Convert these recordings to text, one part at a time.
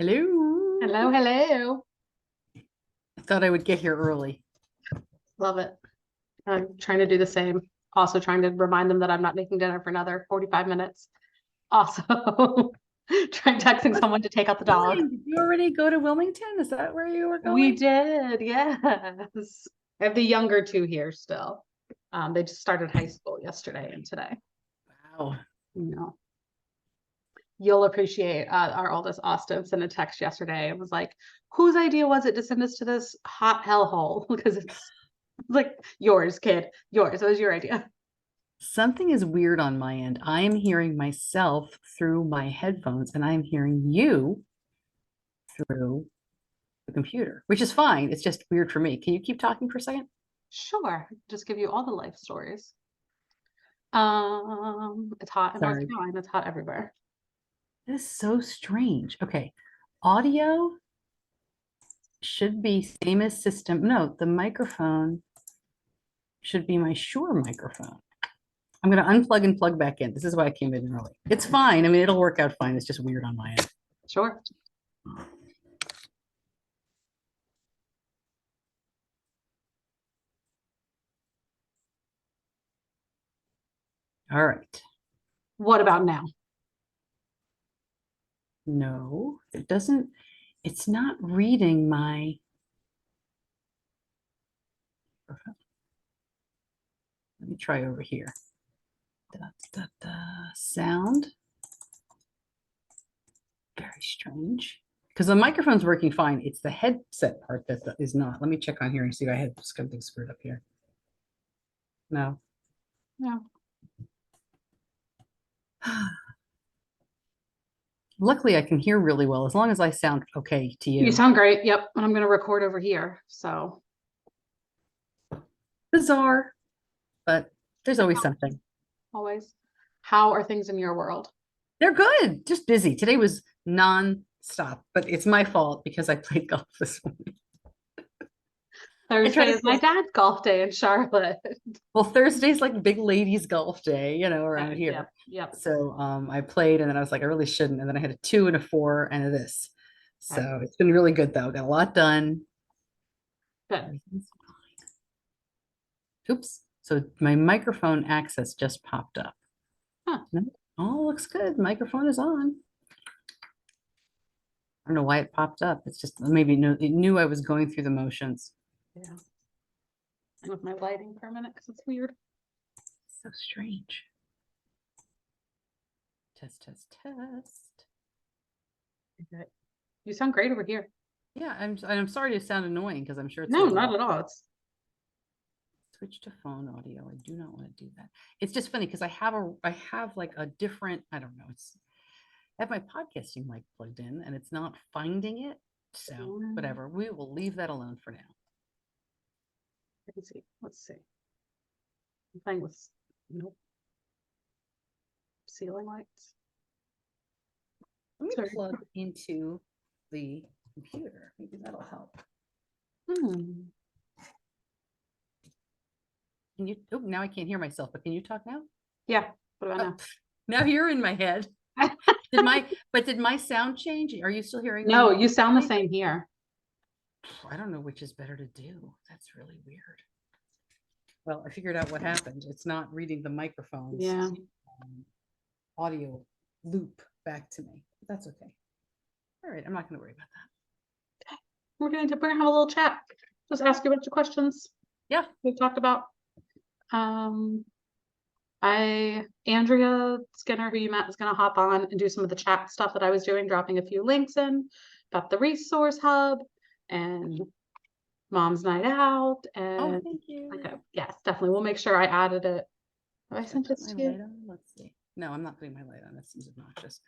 Hello. Hello, hello. I thought I would get here early. Love it. I'm trying to do the same. Also trying to remind them that I'm not making dinner for another 45 minutes. Also trying texting someone to take out the dog. Did you already go to Wilmington? Is that where you were going? We did, yes. I have the younger two here still. They just started high school yesterday and today. Wow. You know, you'll appreciate our oldest Austin sent a text yesterday. It was like, whose idea was it to send us to this hot hellhole? Because it's like yours, kid, yours. It was your idea. Something is weird on my end. I am hearing myself through my headphones and I am hearing you through the computer, which is fine. It's just weird for me. Can you keep talking for a second? Sure, just give you all the life stories. It's hot in North Sorry. Carolina. It's hot everywhere. This is so strange. Okay. Audio should be same as system. No, the microphone should be my Shure microphone. I'm going to unplug and plug back in. This is why I came in early. It's fine. I mean, it'll work out fine. It's just weird on my end. Sure. All right. What about now? No, it doesn't. It's not reading my. Let me try over here. Sound. Very strange. Because the microphone's working fine. It's the headset part that is not. Let me check on here and see if I had something screwed up here. No. No. Luckily, I can hear really well as long as I sound okay to you. You sound great. Yep. And I'm going to record over here. So Bizarre, but there's always something. always. How are things in your world? They're good. Just busy. Today was non-stop, but it's my fault because I played golf this morning. Thursday is my dad's golf day in Charlotte. Well, Thursday's like big ladies golf day, you know, around here. Yep. So I played and then I was like, I really shouldn't. And then I had a 2 and a 4 and a this. So it's been really good though. Got a lot done. Good. Oops. So my microphone access just popped up. Huh. No, all looks good. Microphone is on. I don't know why it popped up. It's just maybe it knew I was going through the motions. Yeah. And with my lighting for a minute because it's weird. So strange. Test. Okay. You sound great over here. Yeah, I'm sorry to sound annoying because I'm sure it's no, not at all. It's switch to phone audio. I do not want to do that. It's just funny because I have like a different, I don't know, I have my podcasting mic plugged in and it's not finding it. So whatever, we will leave that alone for now. Crazy. Let's see. I'm playing with ceiling lights. Let me plug into the computer. Maybe that'll help. Can you? Oh, now I can't hear myself. But can you talk now? Yeah. What about now? Now you're in my head. Did my sound change? Are you still hearing me? No, you sound the same here. I don't know which is better to do. That's really weird. Well, I figured out what happened. It's not reading the microphone's audio loop back to me. But that's okay. All right, I'm not going to worry about that. Okay. We're gonna have a little chat. Just ask you a bunch of questions. Yeah, we've talked about. Andrea Skinner, who you met, is gonna hop on and do some of the chat stuff that I was doing, dropping a few links in about the resource hub and Mom's Night Out. And thank you. Okay, yes, definitely. We'll make sure I added it. Have I sent this to you? Let's see. No, I'm not putting my light on. That seems obnoxious.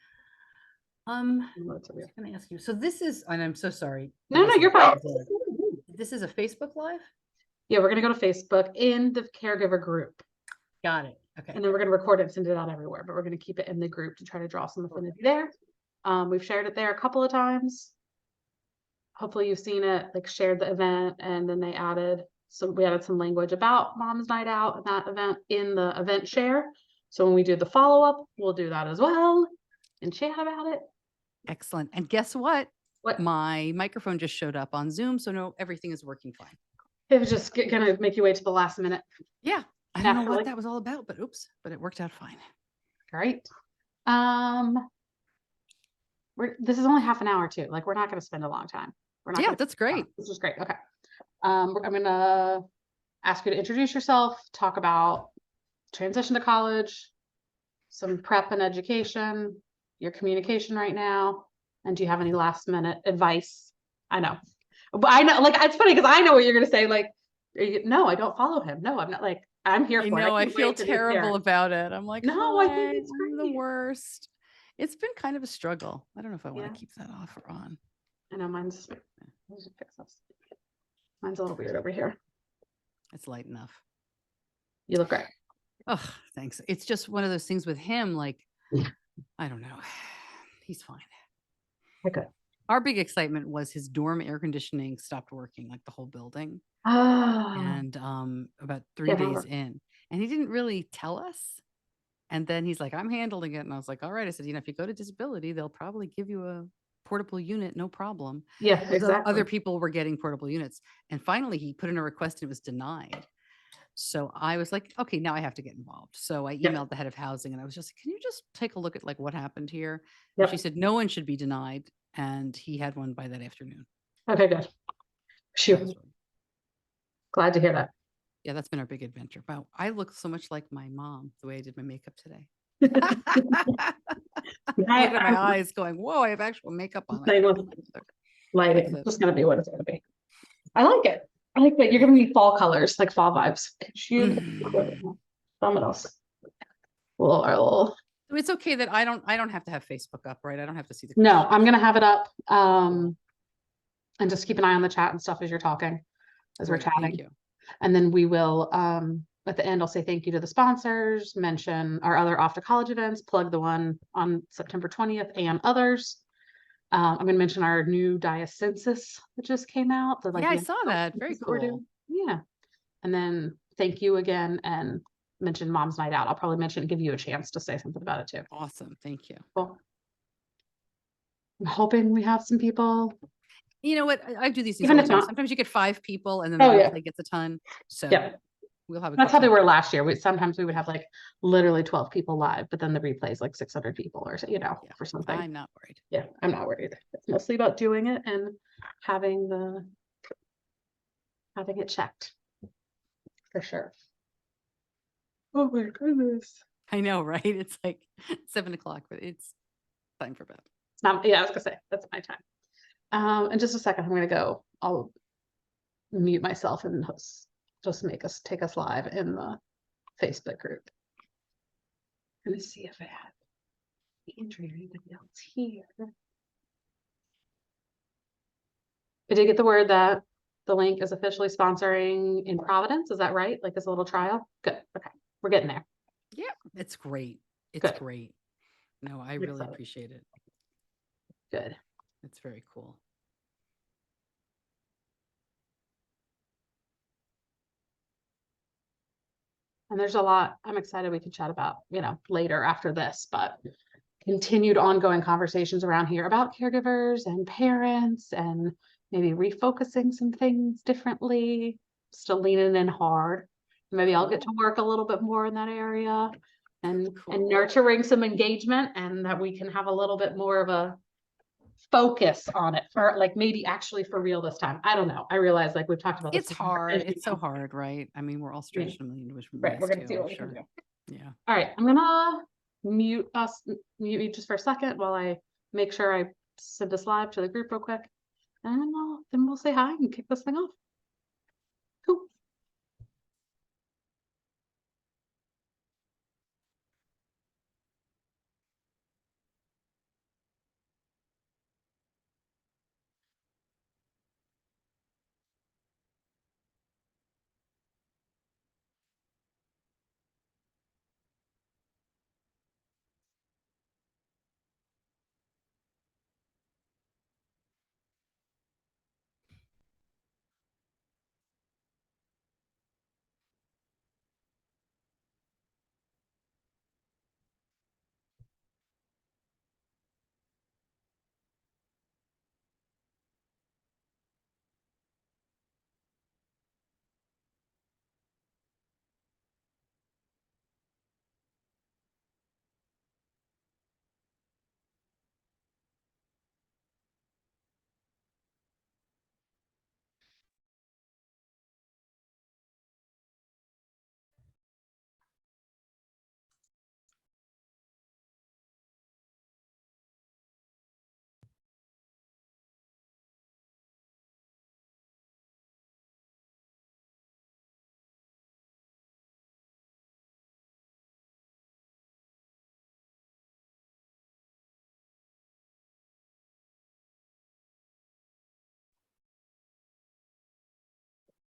I'm going to ask you. So this is, and I'm so sorry. No, you're fine. This is a Facebook Live? Yeah, we're going to go to Facebook in the Caregiver group. Got it. Okay. And then we're going to record it and send it out everywhere, but we're going to keep it in the group to try to draw some affinity there. We've shared it there a couple of times. Hopefully you've seen it, like shared the event, and then we added some language about Mom's Night Out and that event in the event share. So when we do the follow-up, we'll do that as well and chat about it. Excellent. And guess what? What? my microphone just showed up on Zoom, so no, everything is working fine. It was just gonna make you wait to the last minute. Yeah, I don't know what that was all about, but oops, but it worked out fine. Great. This is only half an hour too. Like we're not gonna spend a long time. We're not Yeah, gonna that's great. This is great. Okay. I'm gonna ask you to introduce yourself, talk about transition to college, some prep and education, your communication right now, and do you have any last minute advice? I know, but I know, like, it's funny because I know what you're gonna say. Like, no, I don't follow him. No, I'm not. Like, I'm here I for it. know, I can't feel wait to be terrible there. about it. I'm like, No, I hi, think it's I'm the great. worst. It's been kind of a struggle. I don't know if I want Yeah, to keep that off or on. I know mine's. Let's just fix this. Mine's a little weird over here. It's light enough. You look great. Oh, thanks. It's just one of those things with him, like, I don't know. He's fine. Okay. Our big excitement was his dorm air conditioning stopped working, like the whole building. Ah, And about 3 get days over. in, and he didn't really tell us. And then he's like, I'm handling it. And I was like, all right. I said, if you go to disability, they'll probably give you a portable unit, no problem. Yeah, Other exactly. people were getting portable units. And finally, he put in a request and it was denied. So I was like, okay, now I have to get involved. So I Yep. emailed the head of housing and I was just like, can you just take a look at like what happened here? And she Yep. said, no one should be denied. And he had one by that afternoon. Okay, good. So that was Shoot. really, Glad to hear that. yeah, that's been our big adventure. Wow. I look so much like my mom the way I did my makeup today. Looking at my eyes going, whoa, I have actual makeup on. Same with lighting. That's It's it. just gonna be what it's gonna be. I like it. I like that you're giving me fall colors, like fall vibes. Could you someone else? Well, It's okay that I don't have to have Facebook up, right? I don't have to see the no, questions. I'm gonna have it up. And just keep an eye on the chat and stuff as you're talking, as we're Great, thank chatting. you. And then we will, at the end, I'll say thank you to the sponsors, mention our other off to college events, plug the one on September 20th and others. I'm going to mention our new census that just came out. Yeah, I saw that. Very We're cool. doing. Yeah. And then thank you again and mention Mom's Night Out. I'll probably give you a chance to say something about it too. Awesome. Thank you. Cool. I'm hoping we have some people. You know what? I do these things Even all the if time. not. Sometimes you get 5 people and then the Oh, yeah. replay gets a ton. So Yeah. we'll have a That's good how they time. were last year. Sometimes we would have like literally 12 people live, but then the replay is like 600 people or, Yeah, for something. I'm not worried. Yeah, I'm not worried. It's mostly about doing it and having it checked for sure. Oh my goodness. I know, right? It's like 7 o'clock, but it's time for bed. It's not, yeah, I was gonna say that's my time. In just a second, I'm gonna go. I'll mute myself and just take us live in the Facebook group. Let me see if I have Andrew or anybody else here. I did get the word that the link is officially sponsoring in Providence. Is that right? Like this little trial? Good. Okay. We're getting there. Yeah, it's great. It's Good. great. No, I really appreciate it. Good. It's very cool. And there's a lot I'm excited we can chat about, later after this, but continued ongoing conversations around here about caregivers and parents and maybe refocusing some things differently, still leaning in hard. Maybe I'll get to work a little bit more in that area and nurturing some engagement and that we can have a little bit more of a focus on it for like maybe actually for real this time. I don't know. I realize like we've talked about this. It's hard. It's so hard, right? I mean, we're all stretched a million different ways. Right. We're gonna too, see I'm what we can sure. do. Yeah. All right. I'm gonna mute you just for a second while I make sure I send this live to the group real quick. And then we'll say hi and kick this thing off. Cool.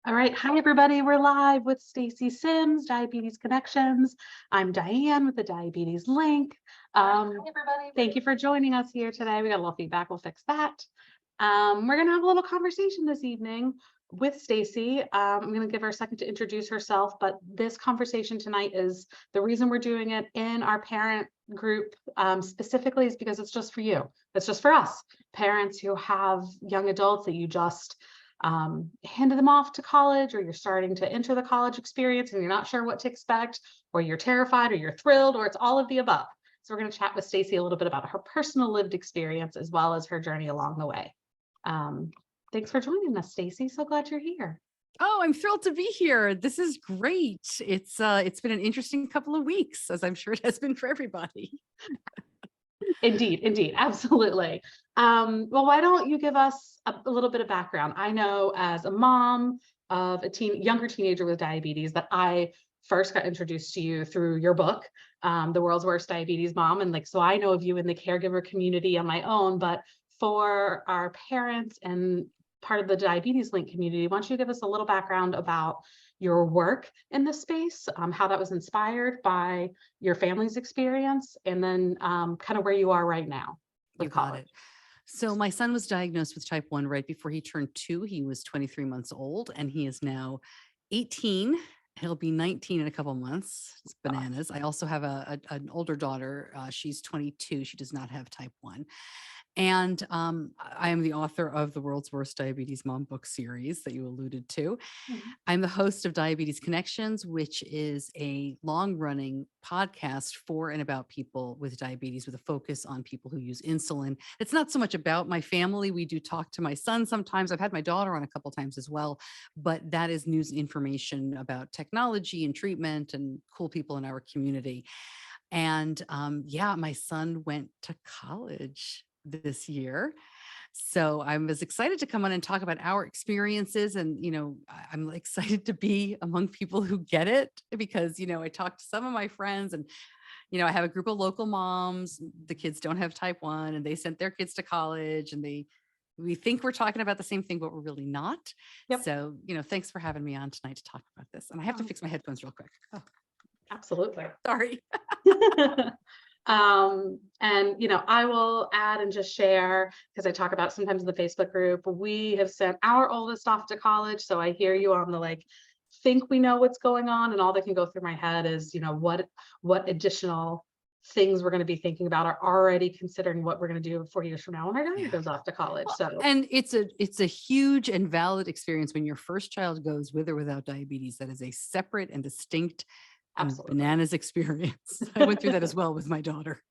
All right. Hi, everybody. We're live with Stacey Sims, Diabetes Connections. I'm Diane with the Diabetes Link. Hi, everybody. Thank you for joining us here today. We got a little feedback. We'll fix that. We're going to have a little conversation this evening with Stacey. I'm going to give her a second to introduce herself, but this conversation tonight is the reason we're doing it in our parent group specifically is because it's just for you. It's just for us, parents who have young adults that you just handed them off to college, or you're starting to enter the college experience and you're not sure what to expect, or you're terrified, or you're thrilled, or it's all of the above. So we're going to chat with Stacey a little bit about her personal lived experience as well as her journey along the way. Thanks for joining us, Stacey. So glad you're here. Oh, I'm thrilled to be here. This is great. It's been an interesting couple of weeks, as I'm sure it has been for everybody. Indeed, absolutely. Well, why don't you give us a little bit of background? I know as a mom of a younger teenager with diabetes that I first got introduced to you through your book, The World's Worst Diabetes Mom. And so I know of you in the caregiver community on my own, but for our parents and part of the Diabetes Link community, why don't you give us a little background about your work in this space, how that was inspired by your family's experience, and then kind of where you are right now with college. So my son was diagnosed with type 1 right before he turned 2. He was 23 months old, and he is now 18. He'll be 19 in a couple months. It's bananas. I also have an older daughter. She's 22. She does not have type 1. And I am the author of the World's Worst Diabetes Mom book series that you alluded to. I'm the host of Diabetes Connections, which is a long-running podcast for and about people with diabetes with a focus on people who use insulin. It's not so much about my family. We do talk to my son sometimes. I've had my daughter on a couple times as well, but that is news information about technology and treatment and cool people in our community. And yeah, my son went to college this year. So I was excited to come on and talk about our experiences. And, I'm excited to be among people who get it because, I talked to some of my friends and, I have a group of local moms. The kids don't have type 1 and they sent their kids to college and we think we're talking about the same thing, but we're really not. Yep. So, thanks for having me on tonight to talk about this. And I have to fix my headphones real quick. Oh. Absolutely. Sorry. And I will add and just share, because I talk about sometimes in the Facebook group, we have sent our oldest off to college. So I hear you on the think we know what's going on, and all that can go through my head is, what additional things we're going to be thinking about, are already considering what we're going to do 4 years from now when our daughter goes off to college. So, and it's a huge and valid experience when your first child goes with or without diabetes. That is a separate and distinct bananas experience. I went through that as well with my daughter.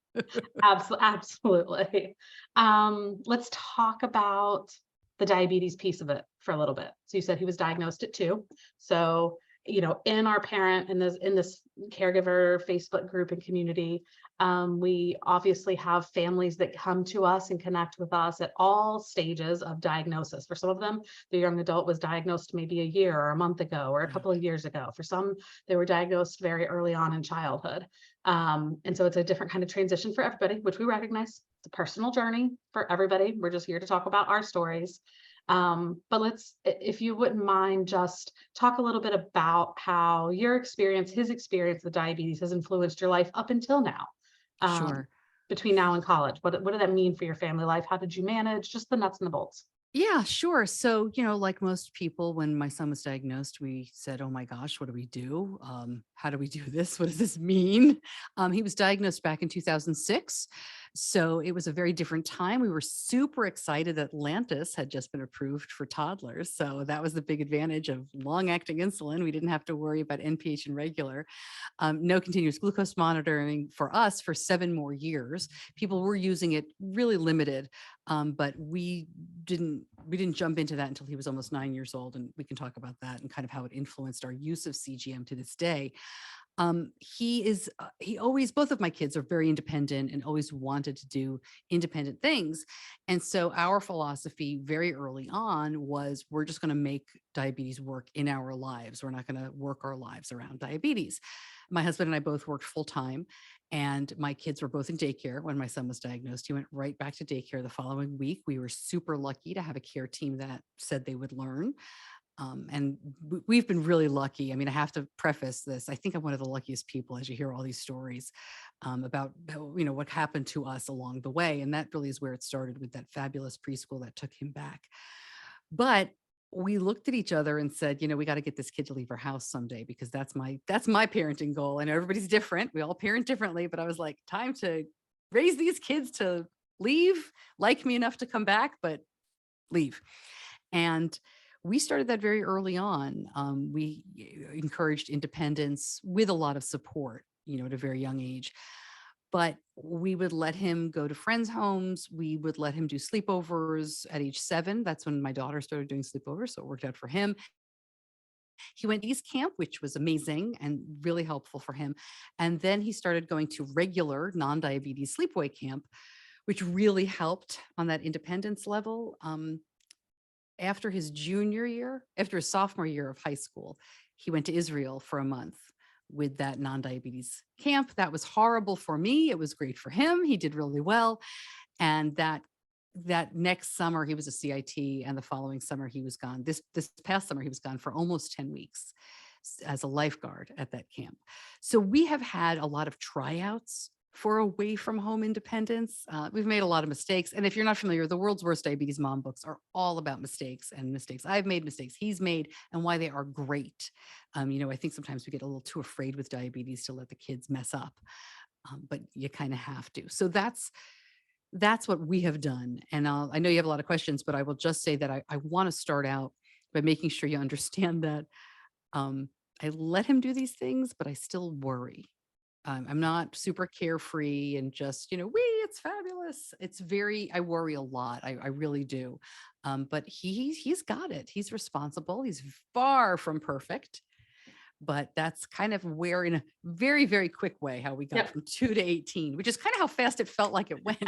Absolutely. Let's talk about the diabetes piece of it for a little bit. So you said he was diagnosed at 2. So, in our parent, in this caregiver Facebook group and community, we obviously have families that come to us and connect with us at all stages of diagnosis. For some of them, the young adult was diagnosed maybe a year or a month ago or a couple of years ago. For some, they were diagnosed very early on in childhood. And so it's a different kind of transition for everybody, which we recognize. It's a personal journey for everybody. We're just here to talk about our stories. But if you wouldn't mind, just talk a little bit about how your experience, his experience with diabetes has influenced your life up until now. Sure. Between now and college, what did that mean for your family life? How did you manage? Just the nuts and the bolts. Yeah, sure. So, like most people, when my son was diagnosed, we said, oh my gosh, what do we do? How do we do this? What does this mean? He was diagnosed back in 2006. So it was a very different time. We were super excited that Lantus had just been approved for toddlers. So that was the big advantage of long-acting insulin. We didn't have to worry about NPH and regular. No continuous glucose monitoring for us for 7 more years. People were using it really limited, but we didn't jump into that until he was almost 9 years old. And we can talk about that and kind of how it influenced our use of CGM to this day. Both of my kids are very independent and always wanted to do independent things. And so our philosophy very early on was, we're just going to make diabetes work in our lives. We're not going to work our lives around diabetes. My husband and I both worked full time, and my kids were both in daycare when my son was diagnosed. He went right back to daycare the following week. We were super lucky to have a care team that said they would learn. And we've been really lucky. I mean, I have to preface this. I think I'm one of the luckiest people as you hear all these stories about what happened to us along the way. And that really is where it started with that fabulous preschool that took him back. But we looked at each other and said, we got to get this kid to leave our house someday, because that's my parenting goal. I know everybody's different. We all parent differently, but I was like, time to raise these kids to leave, like me enough to come back, but leave. And we started that very early on. We encouraged independence with a lot of support, at a very young age. But we would let him go to friends' homes. We would let him do sleepovers at age 7. That's when my daughter started doing sleepovers, so it worked out for him. He went to East Camp, which was amazing and really helpful for him. And then he started going to regular non-diabetes sleepaway camp, which really helped on that independence level. After his sophomore year of high school, he went to Israel for a month with that non-diabetes camp. That was horrible for me. It was great for him. He did really well. And that next summer he was a CIT, and the following summer he was gone. This past summer he was gone for almost 10 weeks as a lifeguard at that camp. So we have had a lot of tryouts for away from home independence. We've made a lot of mistakes. And if you're not familiar, the World's Worst Diabetes Mom books are all about mistakes, and mistakes I've made, mistakes he's made, and why they are great. I think sometimes we get a little too afraid with diabetes to let the kids mess up, but you kind of have to. So that's what we have done. And I know you have a lot of questions, but I will just say that I want to start out by making sure you understand that I let him do these things, but I still worry. I'm not super carefree and just, it's fabulous. I worry a lot. I really do. But he's got it. He's responsible. He's far from perfect. But that's kind of where, in a very, very quick way, how we got from 2 to 18, which is kind of how fast it felt like it went.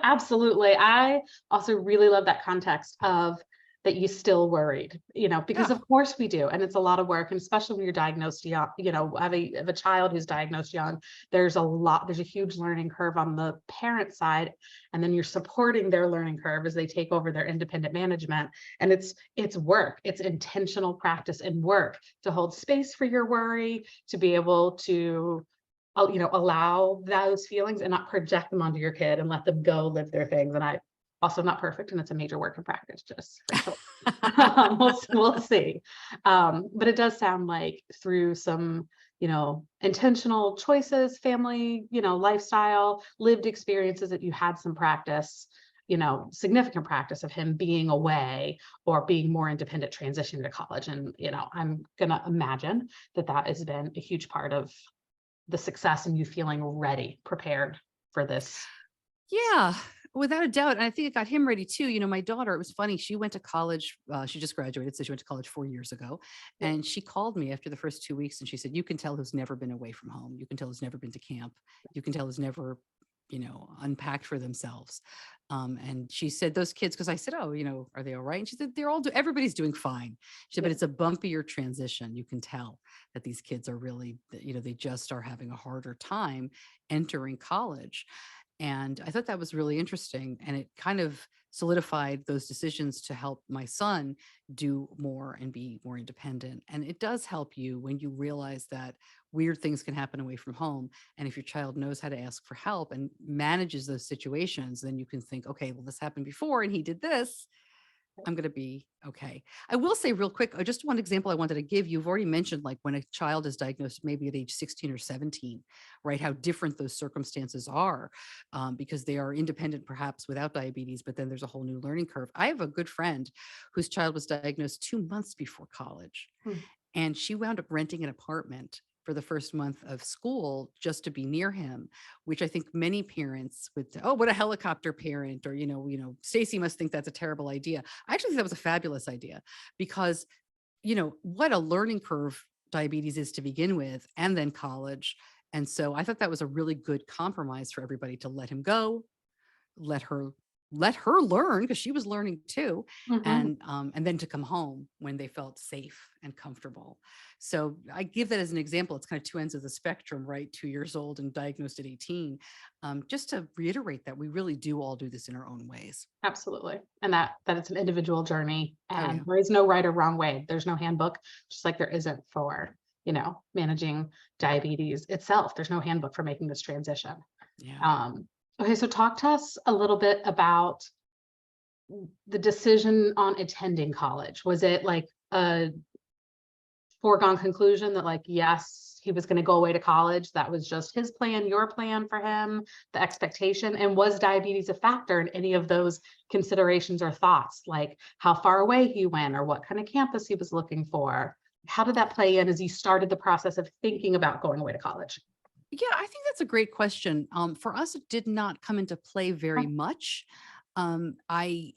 Absolutely. I also really love that context of that you still worried, because of course we do. And it's a lot of work. And especially when you're diagnosed young, have a child who's diagnosed young, there's a huge learning curve on the parent side. And then you're supporting their learning curve as they take over their independent management. And it's work, it's intentional practice and work to hold space for your worry, to be able to allow those feelings and not project them onto your kid and let them go live their things. And I also not perfect, and it's a major work in practice, just for sure. We'll see. But it does sound like through some, intentional choices, family, lifestyle, lived experiences, that you had some practice, significant practice of him being away or being more independent, transitioning to college. And, I'm gonna imagine that has been a huge part of the success and you feeling ready, prepared for this. Yeah, without a doubt. And I think it got him ready too. My daughter, it was funny. She went to college. She just graduated. So she went to college 4 years ago. And she called me after the first 2 weeks and she said, you can tell who's never been away from home. You can tell who's never been to camp. You can tell who's never, unpacked for themselves. And she said, those kids, because I said, oh, are they all right? And she said, everybody's doing fine. She said, but it's a bumpier transition. You can tell that these kids are really, they just are having a harder time entering college. And I thought that was really interesting. And it kind of solidified those decisions to help my son do more and be more independent. And it does help you when you realize that weird things can happen away from home. And if your child knows how to ask for help and manages those situations, then you can think, okay, well, this happened before and he did this. I'm going to be okay. I will say real quick, just one example I wanted to give. You've already mentioned like when a child is diagnosed maybe at age 16 or 17, right? How different those circumstances are because they are independent perhaps without diabetes, but then there's a whole new learning curve. I have a good friend whose child was diagnosed 2 months before college and she wound up renting an apartment for the first month of school just to be near him, which I think many parents would say, oh, what a helicopter parent, or, Stacey must think that's a terrible idea. I actually think that was a fabulous idea because, what a learning curve diabetes is to begin with, and then college. And so I thought that was a really good compromise for everybody to let him go, let her let her learn because she was learning too, Mhm. and then to come home when they felt safe and comfortable. So I give that as an example. It's kind of two ends of the spectrum, right? 2 years old and diagnosed at 18. Just to reiterate that we really do all do this in our own ways. Absolutely. And that it's an individual journey Oh and yeah. there is no right or wrong way. There's no handbook, just like there isn't for, managing diabetes itself. There's no handbook for making this transition. Yeah. Um, okay, so talk to us a little bit about the decision on attending college. Was it like a foregone conclusion that like, yes, he was going to go away to college? That was just his plan, your plan for him, the expectation. And was diabetes a factor in any of those considerations or thoughts, like how far away he went or what kind of campus he was looking for? How did that play in as you started the process of thinking about going away to college? Yeah, I think that's a great question. For us, it did not come into play very Okay. much. I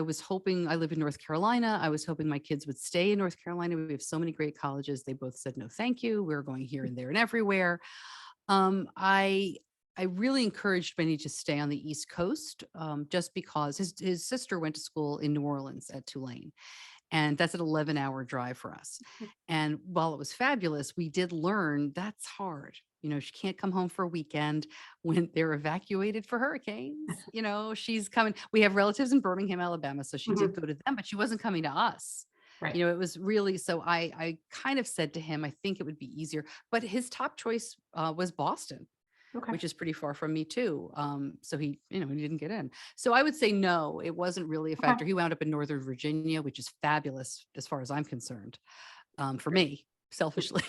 was hoping, I live in North Carolina. I was hoping my kids would stay in North Carolina. We have so many great colleges. They both said, no, thank you. We're going here and there and everywhere. Um, I, I really encouraged Benny to stay on the East Coast, just because his sister went to school in New Orleans at Tulane. And that's an 11-hour drive for us. And while it was fabulous, we did learn that's hard. She can't come home for a weekend when they're evacuated for hurricanes. She's coming. We have relatives in Birmingham, Alabama. So she did Mhm. go to them, but she wasn't coming to us. Right. It was really, so I kind of said to him, I think it would be easier. But his top choice was Boston, Okay. which is pretty far from me too. So he didn't get in. So I would say no, it wasn't really a Okay. factor. He wound up in Northern Virginia, which is fabulous as far as I'm concerned, for Great. me, selfishly,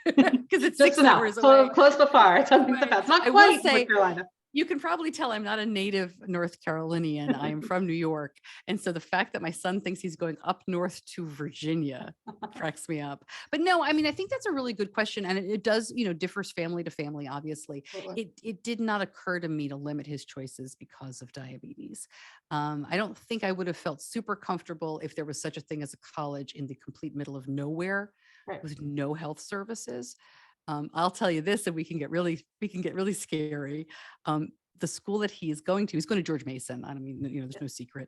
because it's Just 6 hours enough. So away. close but far. Something but Right. that's not I will quite North say, Carolina. you can probably tell I'm not a native North Carolinian. I am from New York. And so the fact that my son thinks he's going up north to Virginia cracks me up. But no, I mean, I think that's a really good question. And it does, differs family to family, obviously. Absolutely. It did not occur to me to limit his choices because of diabetes. I don't think I would have felt super comfortable if there was such a thing as a college in the complete middle of nowhere Right. with no health services. I'll tell you this, and we can get really scary. The school that he's going to, he's going to George Mason. I don't mean, there's no secret.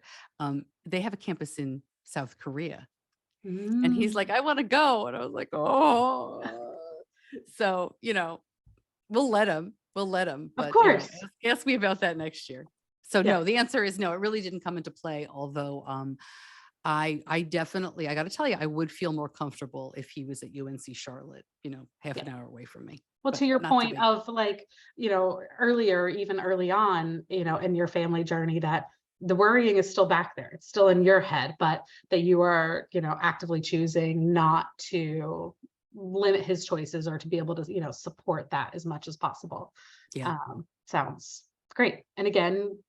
They have a campus in South Korea, and he's Mm. like, I want to go, and I was like, oh. So we'll let him, Of but course. ask me about that next year. So Yeah. no, the answer is no. It really didn't come into play. Although I definitely, I got to tell you, I would feel more comfortable if he was at UNC Charlotte, half Yeah. an hour away from me, Well, but to your not to point be. of like, earlier, even early on, in your family journey, that the worrying is still back there. It's still in your head, but that you are, actively choosing not to limit his choices or to be able to, support that as much as possible. Yeah. Sounds great. And again,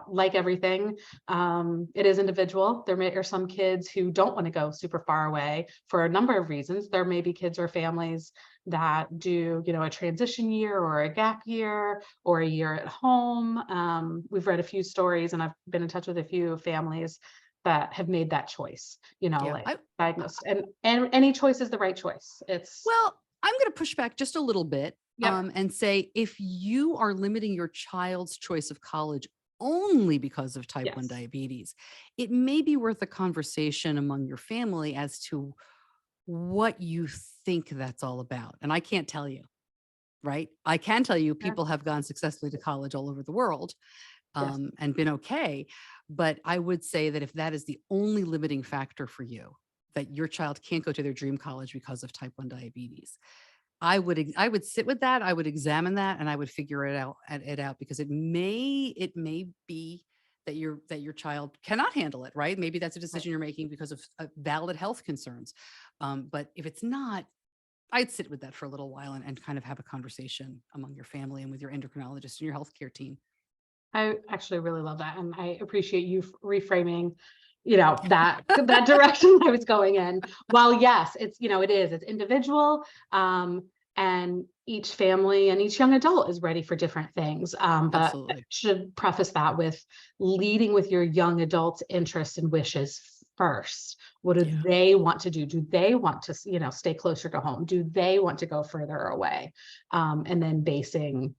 like everything, it is individual. There are some kids who don't want to go super far away for a number of reasons. There may be kids or families that do, a transition year or a gap year or a year at home. We've read a few stories and I've been in touch with a few families that have made that choice, Yeah. like diagnosed, and any choice is the right choice. It's Well, I'm going to push back just a little bit, Yep. and say if you are limiting your child's choice of college only because of type 1 Yes. diabetes, it may be worth a conversation among your family as to what you think that's all about. And I can't tell you, right? I can tell you Yeah. people have gone successfully to college all over the world, Yes. and been okay. But I would say that if that is the only limiting factor for you, that your child can't go to their dream college because of type 1 diabetes, I would sit with that. I would examine that, and I would figure it out because it may be that your child cannot handle it, right? Maybe that's a Right. decision you're making because of valid health concerns. But if it's not, I'd sit with that for a little while and kind of have a conversation among your family and with your endocrinologist and your healthcare team. I actually really love that, and I appreciate you reframing, that direction I was going in. While yes, it's individual, and each family and each young adult is ready for different things. But I Absolutely. should preface that with leading with your young adult's interests and wishes first. What do Yeah. they want to do? Do they want to, stay closer to home? Do they want to go further away? And then basing,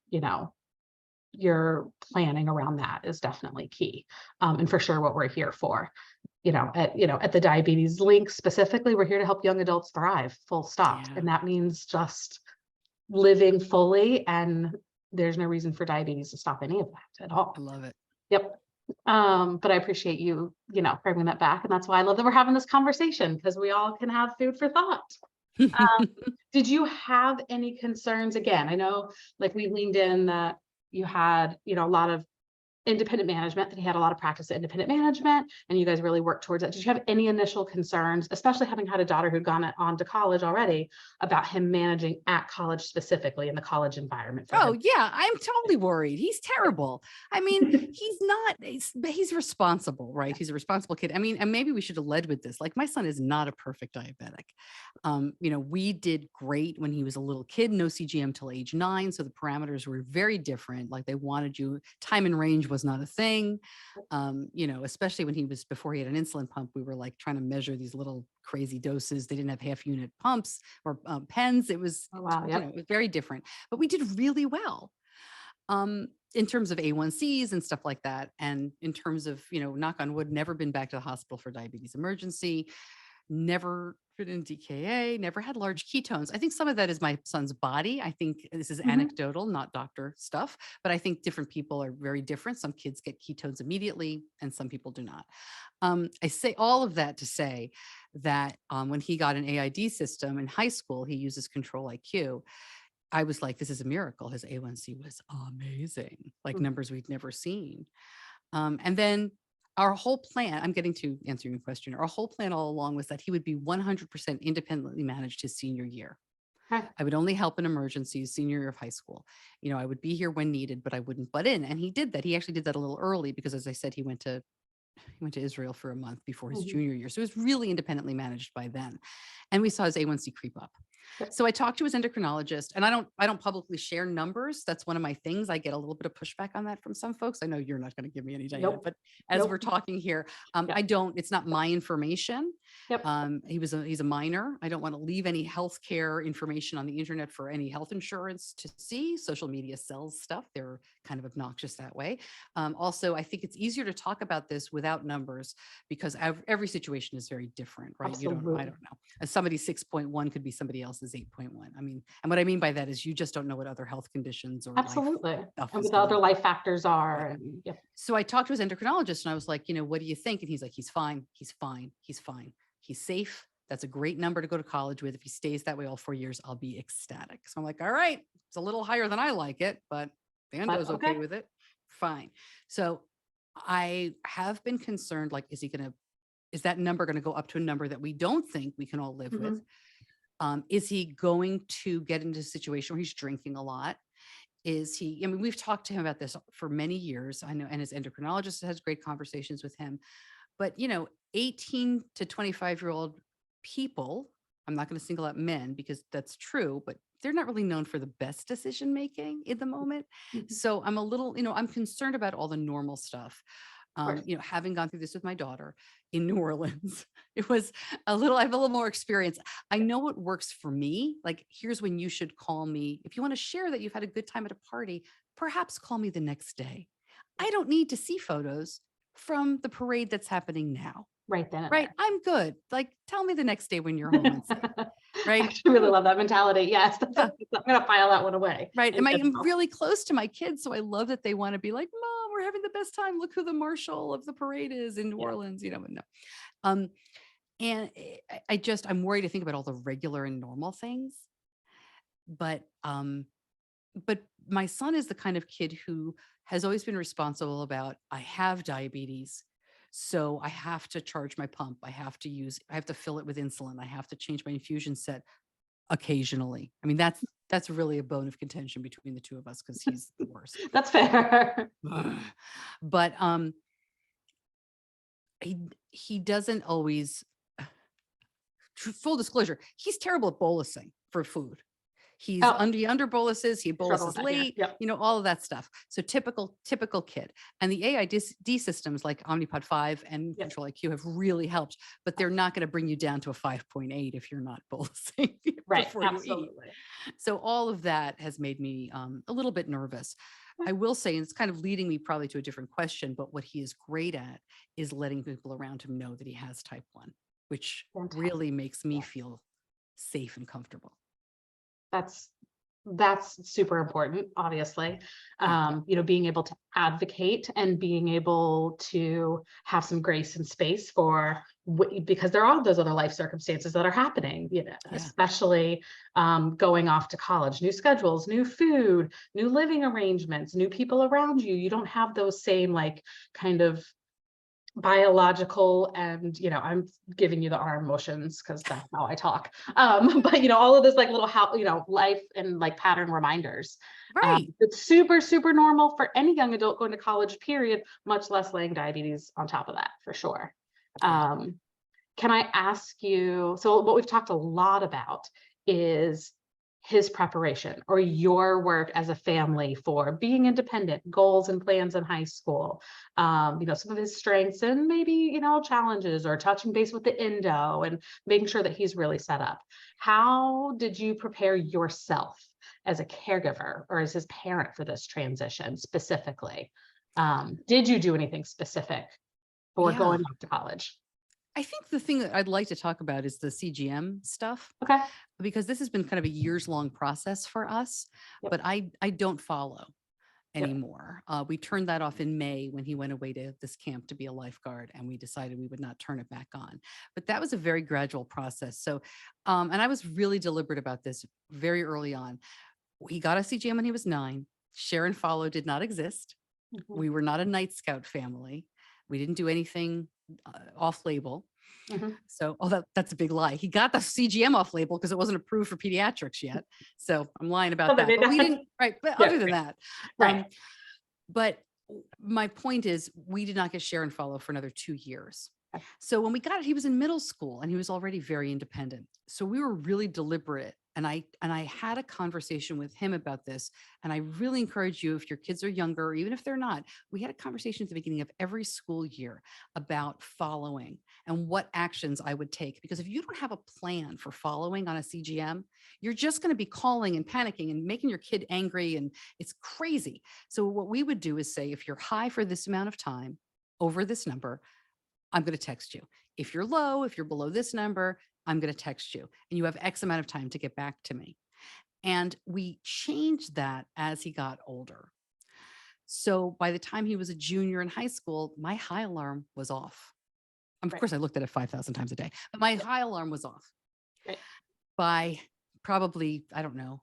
your planning around that is definitely key. And for sure what we're here for. At the diabetes link specifically, we're here to help young adults thrive, full stop. Yeah. And that means just living fully, and there's no reason for diabetes to stop any of that at all. I love it. Yep. But I appreciate you, bringing that back. And that's why I love that we're having this conversation, because we all can have food for thought. Did you have any concerns? Again, I know like we leaned in that you had, a lot of independent management, that he had a lot of practice at independent management, and you guys really worked towards it. Did you have any initial concerns, especially having had a daughter who'd gone on to college already, about him managing at college, specifically in the college environment for Oh him? yeah, I'm totally worried. He's terrible. I mean, he's responsible, right? He's a responsible kid. I mean, and maybe we should have led with this. Like my son is not a perfect diabetic. We did great when he was a little kid, no CGM till age 9. So the parameters were very different. Like they wanted you, time and range was not a thing. Especially when before he had an insulin pump, we were like trying to measure these little crazy doses. They didn't have half unit pumps or pens. It was, Oh, wow. Yep. it was very different, but we did really well. In terms of A1Cs and stuff like that. And in terms of, knock on wood, never been back to the hospital for diabetes emergency, never been in DKA, never had large ketones. I think some of that is my son's body. I think this is anecdotal, not doctor stuff, but I think different people are very different. Some kids get ketones immediately and some people do not. I say all of that to say that when he got an AID system in high school, he uses Control IQ. I was like, this is a miracle. His A1C was amazing, like numbers we'd never seen. And then our whole plan, I'm getting to answering your question, our whole plan all along was that he would be 100% independently managed his senior year. Okay. I would only help in emergencies, senior year of high school. I would be here when needed, but I wouldn't butt in. And he did that. He actually did that a little early because, as I said, he went to Israel for a month before his junior year. So he was really independently managed by then. And we saw his A1C creep up. So I talked to his endocrinologist, and I don't publicly share numbers. That's one of my things. I get a little bit of pushback on that from some folks. I know you're not going to give me any data, Nope. but as Nope. we're talking here, it's not my information. Yep. He's a minor. I don't want to leave any healthcare information on the internet for any health insurance to see. Social media sells stuff. They're kind of obnoxious that way. Also, I think it's easier to talk about this without numbers because every situation is very different, right? Absolutely. I don't know. Somebody's 6.1 could be somebody else's 8.1. I mean, and what I mean by that is you just don't know what other health conditions or Absolutely. Stuff And is what the other going on. life factors are. Right. And, yep. So I talked to his endocrinologist and I was like, what do you think? And he's like, he's fine. He's fine. He's fine. He's safe. That's a great number to go to college with. If he stays that way all 4 years, I'll be ecstatic. So I'm like, all right, it's a little higher than I like it, but the endo's okay with it. Fine. So I have been concerned, like, is that number going to go up to a number that we don't think we can all live with? Is he going to get into a situation where he's drinking a lot? We've talked to him about this for many years. I know, and his endocrinologist has great conversations with him, but 18 to 25-year-old people, I'm not going to single out men because that's true, but they're not really known for the best decision making in the moment. So I'm a little, I'm concerned about all the normal stuff. Having gone through this with my daughter in New Orleans, I have a little more experience. I know what works for me. Like, here's when you should call me. If you want to share that you've had a good time at a party, perhaps call me the next day. I don't need to see photos from the parade that's happening now. Right then. Right. I'm good. Like, tell me the next day when you're home and safe. Right. I actually really love that mentality. Yes. I'm going to file that one away. Right. And I'm really close to my kids. So I love that they want to be like, Mom, we're having the best time. Look who the marshal of the parade is in New Orleans, no. And I'm worried to think about all the regular and normal things. But my son is the kind of kid who has always been responsible about, I have diabetes. So I have to charge my pump. I have to fill it with insulin. I have to change my infusion set occasionally. I mean, that's really a bone of contention between the two of us because he's the worst. That's fair. But he doesn't always, full disclosure, he's terrible at bolusing for food. He under boluses, he boluses late, all of that stuff. So typical kid. And the AID systems like Omnipod 5 and Control IQ have really helped, but they're not going to bring you down to a 5.8 if you're not bolusing before you eat. So all of that has made me a little bit nervous. I will say, and it's kind of leading me probably to a different question, but what he is great at is letting people around him know that he has type 1, which Fantastic. really makes me Yes. feel safe and comfortable. That's super important, obviously. Being able to advocate and being able to have some grace and space for because there are those other life circumstances that are happening, especially going off to college, new schedules, new food, new living arrangements, new people around you. You don't have those same like kind of biological and I'm giving you the arm motions because that's how I talk, but all of this like little how life and like pattern reminders, Right. it's super super normal for any young adult going to college, period, much less laying diabetes on top of that, for sure. Can I ask you, so what we've talked a lot about is his preparation or your work as a family for being independent, goals and plans in high school, some of his strengths and maybe, challenges, or touching base with the endo and making sure that he's really set up. How did you prepare yourself as a caregiver or as his parent for this transition specifically? Did you do anything specific for going off to college? I think the thing that I'd like to talk about is the CGM stuff. Okay. Because this has been kind of a years-long process for us, but I don't follow anymore. We turned that off in May when he went away to this camp to be a lifeguard, and we decided we would not turn it back on. But that was a very gradual process. So, and I was really deliberate about this very early on. He got a CGM when he was 9. Share and follow did not exist. We were not a Night Scout family. We didn't do anything off label. So, that's a big lie. He got the CGM off label because it wasn't approved for pediatrics yet. So I'm lying about that. But we didn't, right. But other than that, right. But my point is, we did not get share and follow for another 2 years. So when we got it, he was in middle school and he was already very independent. So we were really deliberate. And I had a conversation with him about this. And I really encourage you, if your kids are younger, or even if they're not, we had a conversation at the beginning of every school year about following and what actions I would take. Because if you don't have a plan for following on a CGM, you're just going to be calling and panicking and making your kid angry. And it's crazy. So what we would do is say, if you're high for this amount of time over this number, I'm going to text you. If you're low, if you're below this number, I'm going to text you, and you have X amount of time to get back to me. And we changed that as he got older. So by the time he was a junior in high school, my high alarm was off. Of course, I looked at it 5,000 times a day, but my high alarm was off. By probably, I don't know,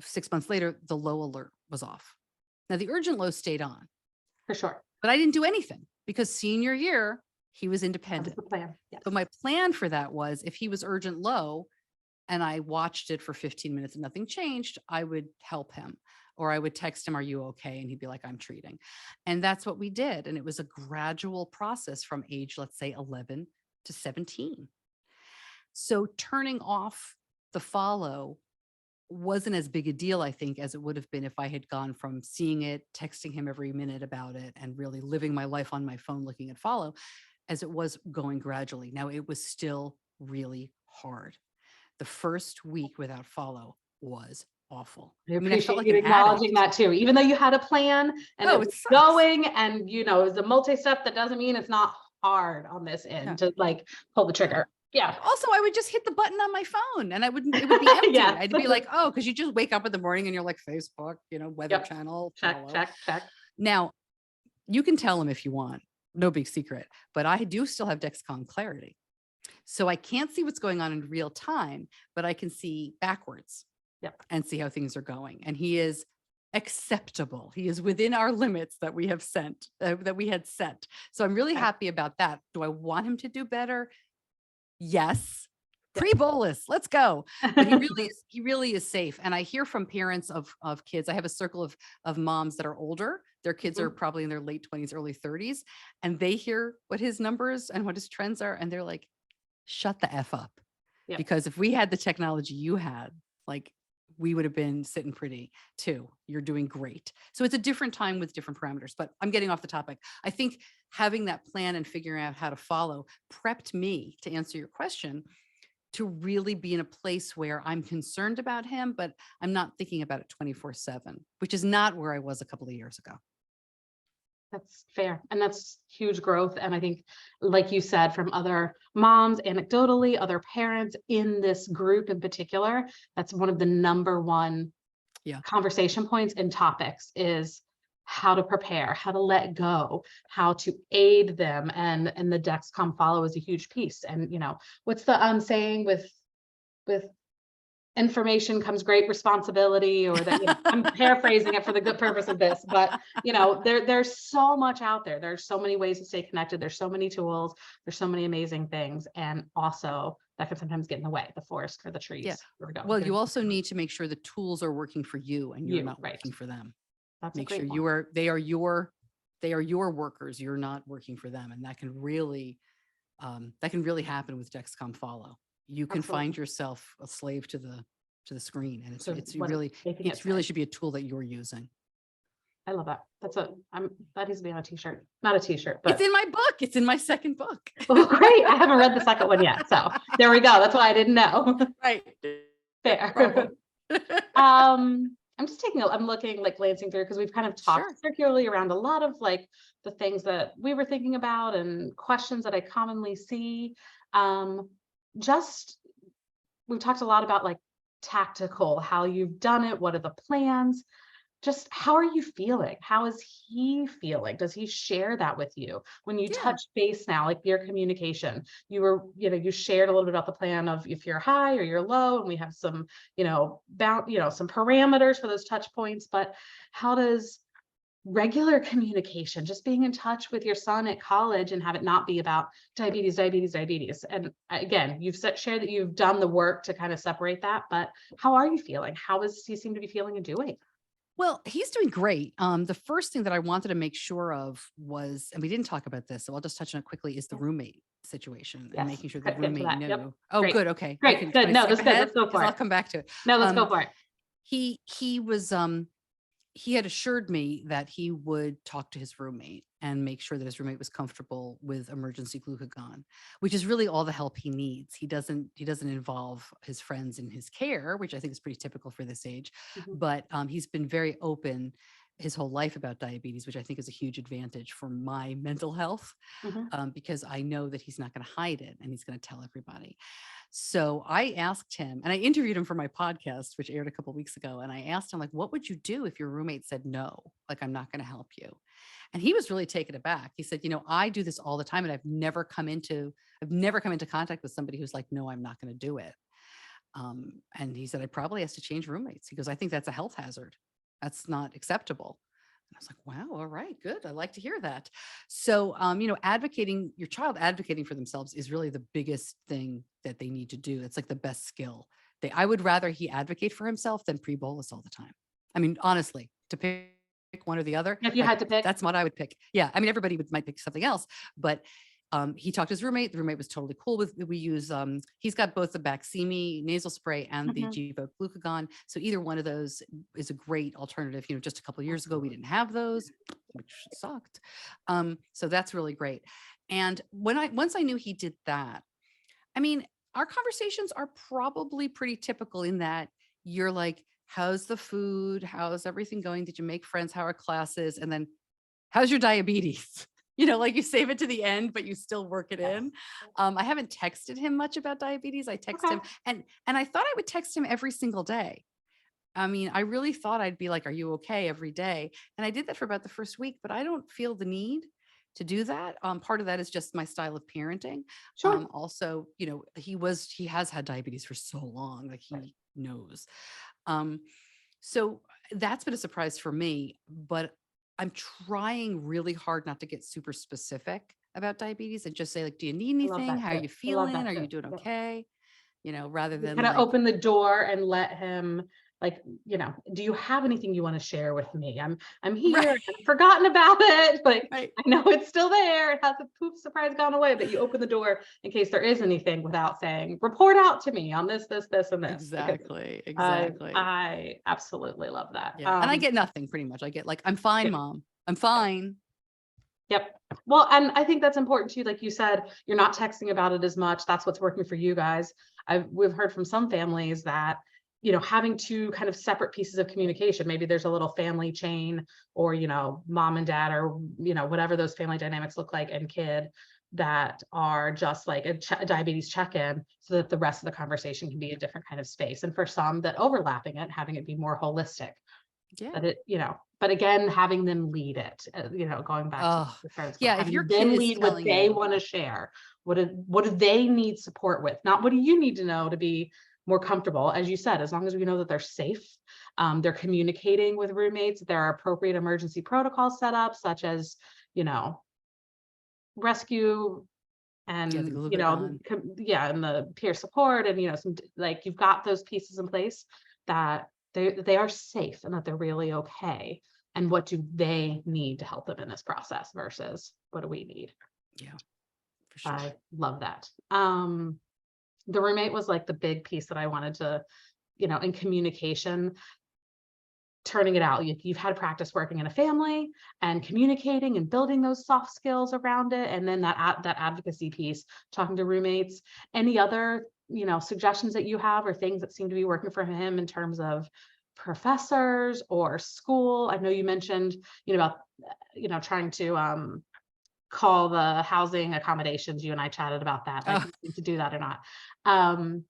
6 months later, the low alert was off. Now the urgent low stayed on. For sure. But I didn't do anything because senior year, he was independent. That's the plan. Yes. So my plan for that was, if he was urgent low and I watched it for 15 minutes and nothing changed, I would help him, or I would text him, "Are you okay?" And he'd be like, "I'm treating." And that's what we did. And it was a gradual process from age, let's say 11 to 17. So turning off the follow wasn't as big a deal, I think, as it would have been if I had gone from seeing it, texting him every minute about it, and really living my life on my phone looking at follow, as it was going gradually. Now, it was still really hard. The first week without follow was awful. I I appreciate felt like you an acknowledging addict. that too, even though you had a plan and it It was sucks. going, and it was a multi-step. That doesn't mean it's not hard on this end to like pull the trigger. Yeah. Also, I would just hit the button on my phone and it would be empty. Yeah. I'd be like, oh, because you just wake up in the morning and you're like, Facebook, weather channel, check, follow. check. Now, you can tell them if you want, no big secret, but I do still have Dexcom Clarity. So I can't see what's going on in real time, but I can see backwards and see how things are going. And he is acceptable. He is within our limits that we have that we had set. So I'm really happy about that. Do I want him to do better? Yes. Pre-bolus, let's go. But he really is safe. And I hear from parents of kids. I have a circle of moms that are older. Their kids are probably in their late 20s, early 30s, and they hear what his numbers and what his trends are, and they're like, shut the F up. Because if we had the technology you had, like, we would have been sitting pretty too. You're doing great. So it's a different time with different parameters, but I'm getting off the topic. I think having that plan and figuring out how to follow prepped me, to answer your question, to really be in a place where I'm concerned about him, but I'm not thinking about it 24/7, which is not where I was a couple of years ago. That's fair. And that's huge growth. And I think, like you said, from other moms, anecdotally, other parents in this group in particular, that's one of the number one conversation points and topics is how to prepare, how to let go, how to aid them. And the Dexcom follow is a huge piece. And, you know, what's the saying with information comes great responsibility, or that, you know, I'm paraphrasing it for the good purpose of this, but you know, there's so much out there. There's so many ways to stay connected. There's so many tools. There's so many amazing things. And also that can sometimes get in the way, the forest for the trees. Yeah. We're going Well, through. you also need to make sure the tools are working for you and you're not Right. working for them. That's Make a sure great they are your workers. You're not working for them. And that can really happen with Dexcom Follow. You can Absolutely. find yourself a slave to the screen, and So it what really it's should be a tool that you're using. I love that. That needs to be on a t-shirt, not a t-shirt, but it's in my book. It's in my second book. Oh, great. I haven't read the second one yet. So there we go. That's why I didn't know. Right. Fair. I'm looking, like, glancing through, because we've kind of talked circularly around a lot of like the things that we were thinking about and questions that I commonly see. We've talked a lot about like tactical, how you've done it, what are the plans, just how are you feeling? How is he feeling? Does he share that with you when you touch base now, like your communication? You shared a little bit about the plan of if you're high or you're low, and we have some, some parameters for those touch points, but how does regular communication, just being in touch with your son at college and have it not be about diabetes. And again, you've shared that you've done the work to kind of separate that, but how are you feeling? How does he seem to be feeling and doing? Well, he's doing great. The first thing that I wanted to make sure of was, and we didn't talk about this, so I'll just touch on it quickly, is the roommate situation and making sure the roommate knew. Yep. Oh, Great. good. Okay. Great. Good. No, that's good. Let's go for it. I'll come back to it. No, let's go for it. He had assured me that he would talk to his roommate and make sure that his roommate was comfortable with emergency glucagon, which is really all the help he needs. He doesn't involve his friends in his care, which I think is pretty typical for this age. But he's been very open his whole life about diabetes, which I think is a huge advantage for my mental health, because I know that he's not going to hide it and he's going to tell everybody. So I asked him, and I interviewed him for my podcast, which aired a couple of weeks ago. And I asked him, like, what would you do if your roommate said, no, like, I'm not going to help you? And he was really taken aback. He said, I do this all the time, and I've never come into contact with somebody who's like, no, I'm not going to do it. And he said, I probably has to change roommates. He goes, I think that's a health hazard. That's not acceptable. And I was like, wow, all right, good. I like to hear that. So, your child advocating for themselves is really the biggest thing that they need to do. It's like the best skill. I would rather he advocate for himself than pre-bolus all the time. I mean, honestly, to pick one or the other. If you had to pick, that's what I would pick. Yeah. I mean, everybody might pick something else, but he talked to his roommate. The roommate was totally cool with. We use. He's got both the Baqsimi nasal spray and the Gvoke glucagon. So either one of those is a great alternative. Just a couple of years ago we didn't have those, which sucked. So that's really great. And once I knew he did that, I mean, our conversations are probably pretty typical in that you're like, how's the food? How's everything going? Did you make friends? How are classes? And then, how's your diabetes? Like you save it to the end, but you still work it in. I haven't texted him much about diabetes. I text him and I thought I would text him every single day. I mean, I really thought I'd be like, are you okay every day? And I did that for about the first week, but I don't feel the need to do that. Part of that is just my style of parenting. Sure. Also, he has had diabetes for so long, like he knows. So that's been a surprise for me, but I'm trying really hard not to get super specific about diabetes and just say, like, do you need anything? How are you feeling? Are you doing okay? Rather than kind of open the door and let him, like, do you have anything you want to share with me? I'm here. I've forgotten about it. Like, I know it's still there. It hasn't surprise gone away, but you open the door in case there is anything without saying, report out to me on this, and this. Exactly. I absolutely love that. Yeah. And I get nothing pretty much. I get like, I'm fine, Mom. I'm fine. Yep. Well, and I think that's important too. Like you said, you're not texting about it as much. That's what's working for you guys. we've heard from some families that, having two kind of separate pieces of communication, maybe there's a little family chain, or, mom and dad, or, whatever those family dynamics look like, and kid, that are just like a diabetes check-in, so that the rest of the conversation can be a different kind of space. And for some, that overlapping it, having it be more holistic. Yeah. But but again, having them lead it, going back to Oh, the parents, yeah. If your having kid them is lead what telling they you, want to share. What do they need support with? Not what do you need to know to be more comfortable? As you said, as long as we know that they're safe, they're communicating with roommates, there are appropriate emergency protocols set up, such as, rescue, yeah, the and glucagon. and the peer support, and some, like, you've got those pieces in place, that they are safe, and that they're really okay. And what do they need to help them in this process versus what do we need? Yeah, for sure. I love that. The roommate was like the big piece that I wanted to, in communication, turning it out. You've had practice working in a family and communicating and building those soft skills around it. And then that advocacy piece, talking to roommates. Any other, suggestions that you have, or things that seem to be working for him in terms of professors or school? I know you mentioned, about, trying to call the housing accommodations. You and I chatted about that, like, Oh, to do that or not. Um,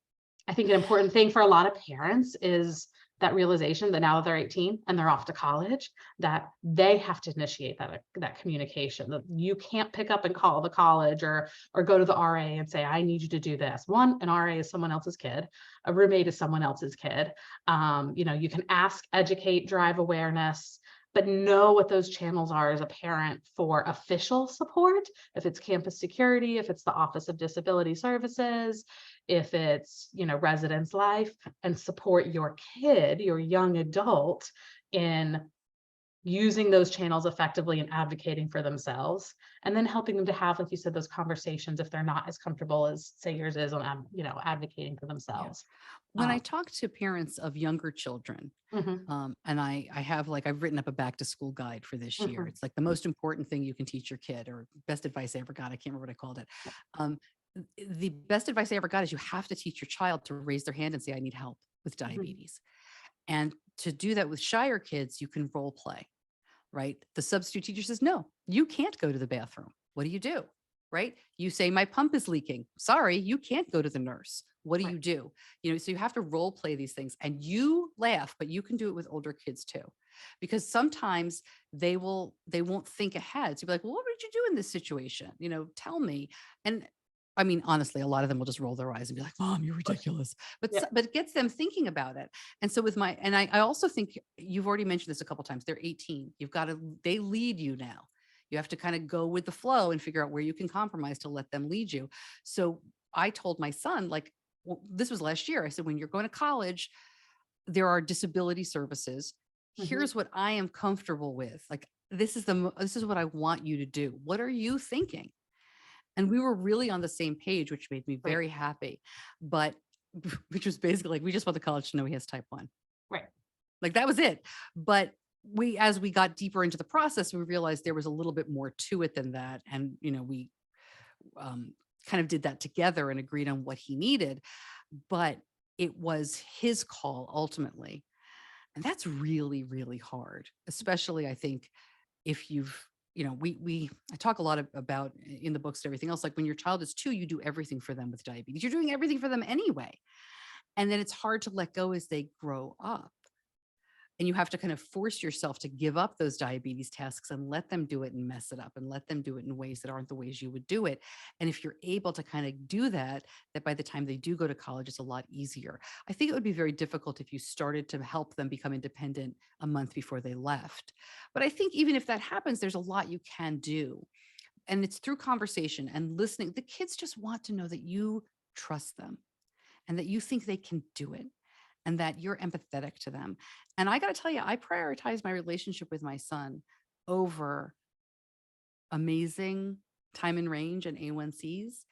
I think an important thing for a lot of parents is that realization that now that they're 18 and they're off to college, that they have to initiate that communication. That you can't pick up and call the college, or go to the RA and say, I need you to do this. One, an RA is someone else's kid, a roommate is someone else's kid. You can ask, educate, drive awareness, but know what those channels are as a parent for official support. If it's campus security, if it's the Office of Disability Services, if it's, residence life, and support your kid, your young adult, in using those channels effectively and advocating for themselves, and then helping them to have, like you said, those conversations if they're not as comfortable as, say, yours is on, advocating for yeah. themselves. When I Um, talk to parents of younger children, mhm, and I have, like, I've written up a back to school guide for this year. mhm, It's like the most important thing you can teach your kid, or best advice I ever got. I can't remember what I called it. Um, the best advice I ever got is you have to teach your child to raise their hand and say, I need help with mhm, diabetes. And to do that with shyer kids, you can role play, right? The substitute teacher says, no, you can't go to the bathroom. What do you do? Right? You say, my pump is leaking. Sorry, you can't go to the nurse. What do right, you do? So you have to role play these things, and you laugh, but you can do it with older kids too, because sometimes they won't think ahead. So you'll be like, well, what would you do in this situation? Tell me. And I mean, honestly, a lot of them will just roll their eyes and be like, Mom, you're of course. ridiculous. But Yeah. but it gets them thinking about it. And so I also think you've already mentioned this a couple times. They're 18. They lead you now. You have to kind of go with the flow and figure out where you can compromise to let them lead you. So I told my son, like, well, this was last year. I said, when you're going to college, there are disability services. Mhm. Here's what I am comfortable with. Like, this is what I want you to do. What are you thinking? And we were really on the same page, which made me Right, very happy. But which was basically like, we just want the college to know he has type 1. right. Like, that was it. But as we got deeper into the process, we realized there was a little bit more to it than that. And, we um, kind of did that together and agreed on what he needed. But it was his call ultimately. And that's really, really hard, especially I think if I talk a lot about in the books and everything else, like when your child is 2, you do everything for them with diabetes. You're doing everything for them anyway. And then it's hard to let go as they grow up. And you have to kind of force yourself to give up those diabetes tasks and let them do it and mess it up and let them do it in ways that aren't the ways you would do it. And if you're able to kind of do that, that by the time they do go to college, it's a lot easier. I think it would be very difficult if you started to help them become independent a month before they left. But I think even if that happens, there's a lot you can do. And it's through conversation and listening. The kids just want to know that you trust them and that you think they can do it and that you're empathetic to them. And I got to tell you, I prioritize my relationship with my son over amazing time in range and A1Cs.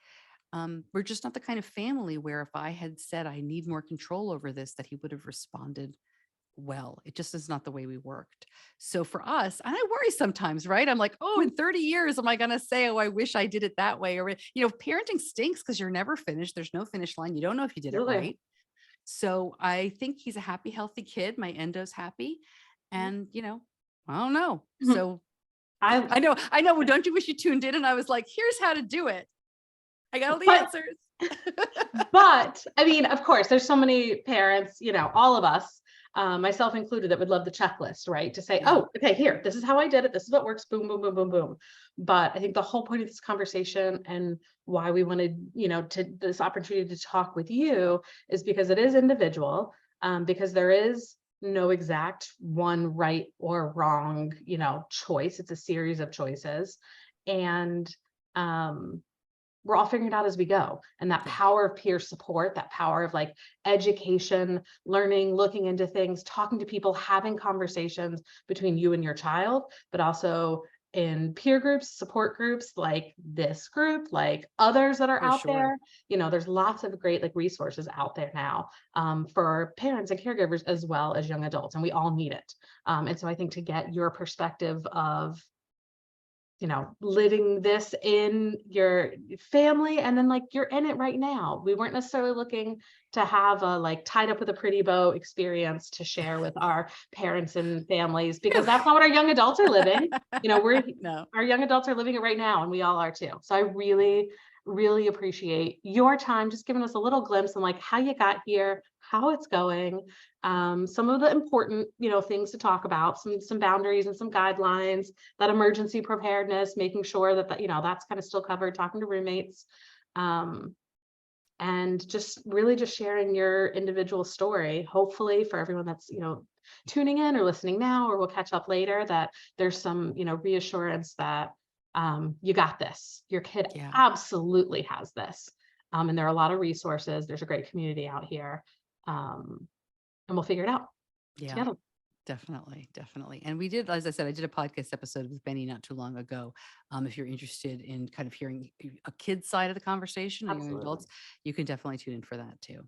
We're just not the kind of family where if I had said I need more control over this, that he would have responded well. It just is not the way we worked. So for us, and I worry sometimes, right? I'm like, oh, in 30 years, am I going to say, oh, I wish I did it that way? Or, parenting stinks because you're never finished. There's no finish line. You don't know if you did it Absolutely. right. So I think he's a happy, healthy kid. My endo's happy. And, I don't know. So I know. Well, don't you wish you tuned in? And I was like, here's how to do it. I got all the answers. But I mean, of course, there's so many parents, all of us, myself included, that would love the checklist, right? To say, oh, okay, here, this is how I did it. This is what works. Boom, boom, boom, boom, boom. But I think the whole point of this conversation and why we wanted, to this opportunity to talk with you is because it is individual, because there is no exact one right or wrong, choice. It's a series of choices. And, we're all figuring it out as we go. And that power of peer support, that power of like education, learning, looking into things, talking to people, having conversations between you and your child, but also in peer groups, support groups like this group, like others that are out there. There's lots of great like resources out there now, for parents and caregivers as well as young adults, and we all need it. And so I think to get your perspective of living this in your family, and then like you're in it right now. We weren't necessarily looking to have a like tied up with a pretty bow experience to share with our parents and families, because that's not what our young adults are living. Our young adults are living it right now, and we all are too. So I really, really appreciate your time, just giving us a little glimpse on like how you got here, how it's going, some of the important, things to talk about, some boundaries and some guidelines, that emergency preparedness, making sure that, that's kind of still covered, talking to roommates, and just really just sharing your individual story. Hopefully for everyone that's, tuning in or listening now, or we'll catch up later, that there's some, reassurance that you got this. Your kid absolutely has this. And there are a lot of resources. There's a great community out here. And we'll figure it out together. Definitely. And we did, as I said, I did a podcast episode with Benny not too long ago. If you're interested in kind of hearing a kid's side of the conversation, or young adults, you can definitely tune in for that too.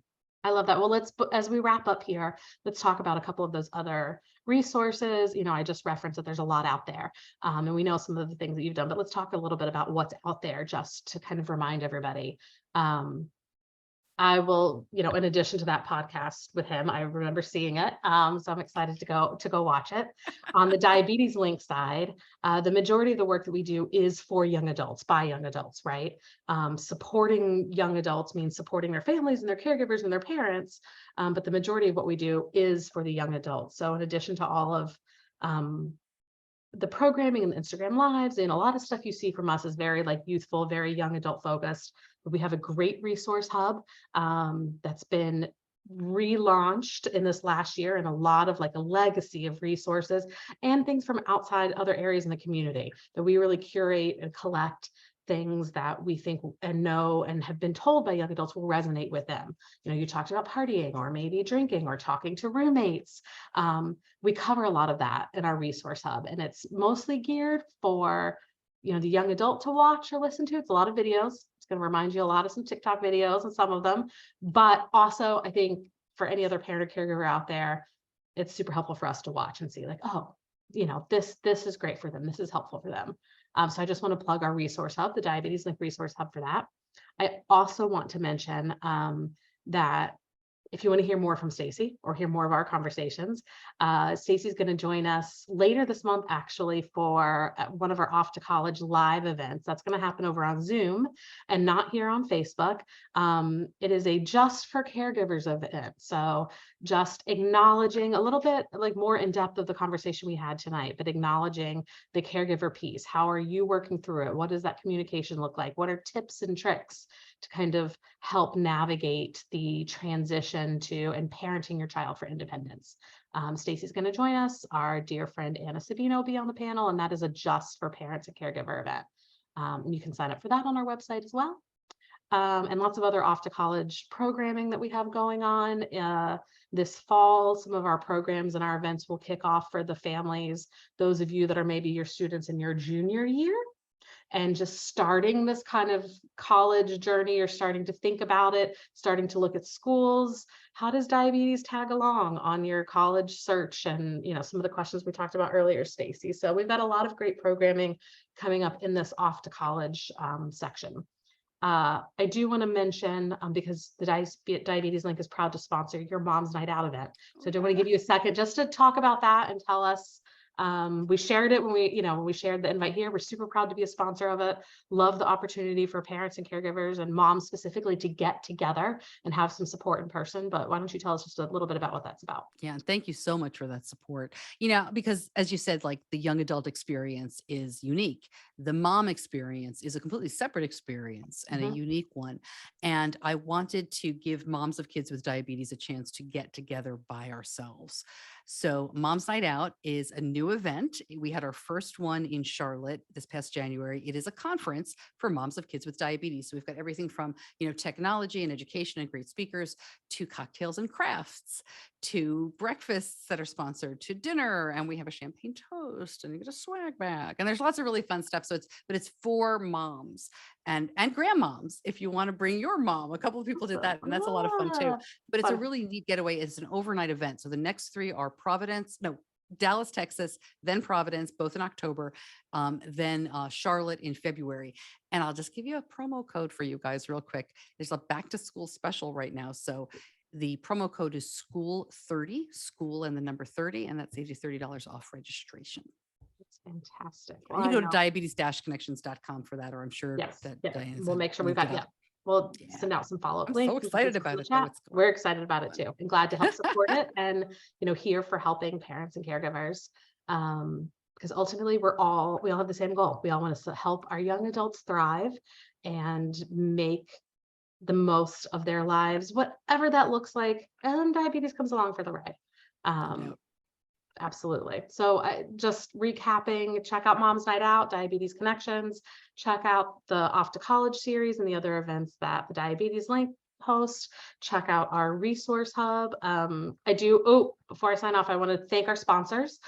I love that. Well, as we wrap up here, let's talk about a couple of those other resources. I just referenced that there's a lot out there, and we know some of the things that you've done, but let's talk a little bit about what's out there, just to kind of remind everybody. I will, in addition to that podcast with him, I remember seeing it. So I'm excited to go watch it. On the diabetes link side, the majority of the work that we do is for young adults, by young adults, right? Supporting young adults means supporting their families and their caregivers and their parents. But the majority of what we do is for the young adults. So in addition to all of the programming and the Instagram lives and a lot of stuff you see from us is very like youthful, very young adult focused. But we have a great resource hub that's been relaunched in this last year, and a lot of like a legacy of resources and things from outside other areas in the community that we really curate and collect, things that we think and know and have been told by young adults will resonate with them. You talked about partying or maybe drinking or talking to roommates. We cover a lot of that in our resource hub, and it's mostly geared for the young adult to watch or listen to. It's a lot of videos. It's going to remind you a lot of some TikTok videos and some of them, but also I think for any other parent or caregiver out there, it's super helpful for us to watch and see like, oh, this is great for them. This is helpful for them. So I just want to plug our resource hub, the Diabetes Link resource hub, for that. I also want to mention that if you want to hear more from Stacey or hear more of our conversations, Stacey's going to join us later this month, actually, for one of our Off to College live events. That's going to happen over on Zoom and not here on Facebook. It is a Just for Caregivers event. So just acknowledging a little bit like more in depth of the conversation we had tonight, but acknowledging the caregiver piece. How are you working through it? What does that communication look like? What are tips and tricks to kind of help navigate the transition to and parenting your child for independence? Stacey's going to join us. Our dear friend Anna Savino will be on the panel, and that is a Just for Parents and Caregiver event. And you can sign up for that on our website as well. And lots of other Off to College programming that we have going on. This fall, some of our programs and our events will kick off for the families, those of you that are maybe your students in your junior year. and just starting this kind of college journey, or starting to think about it, starting to look at schools. How does diabetes tag along on your college search? And, you know, some of the questions we talked about earlier, Stacey. So we've got a lot of great programming coming up in this off to college section. I do want to mention, because the Diabetes Link is proud to sponsor your Mom's Night Out event. So I do want to give you a second just to talk about that and tell us. We shared it when we shared the invite here. We're super proud to be a sponsor of it. Love the opportunity for parents and caregivers and moms specifically to get together and have some support in person. But why don't you tell us just a little bit about what that's about? Yeah, and thank you so much for that support. You know, because as you said, like the young adult experience is unique. The mom experience is a completely separate experience and a unique one. And I wanted to give moms of kids with diabetes a chance to get together by ourselves. So Mom's Night Out is a new event. We had our first one in Charlotte this past January. It is a conference for moms of kids with diabetes. So we've got everything from, you know, technology and education and great speakers to cocktails and crafts, to breakfasts that are sponsored, to dinner, and we have a champagne toast and you get a swag bag. And there's lots of really fun stuff. So it's for moms and grandmoms. If you want to bring your mom, a couple of people did that, and that's a lot of fun too. But it's a really neat getaway. It's an overnight event. So the next three are Dallas, Texas, then Providence, both in October, then Charlotte in February. And I'll just give you a promo code for you guys real quick. There's a back to school special right now. So the promo code is school30, school and the number 30, and that saves you $30 off registration. It's fantastic. And you go to diabetes-connections.com for that, or I'm sure that Diane's we'll make sure we've got, we'll send out some follow-up links. So excited about it. We're excited about it too, and glad to help support it and, you know, here for helping parents and caregivers. Because ultimately we all have the same goal. We all want to help our young adults thrive and make the most of their lives, whatever that looks like. And diabetes comes along for the ride. Absolutely. So just recapping, check out Mom's Night Out, Diabetes Connections, check out the Off to College series and the other events that the Diabetes Link host. Check out our resource hub. Before I sign off, I want to thank our sponsors.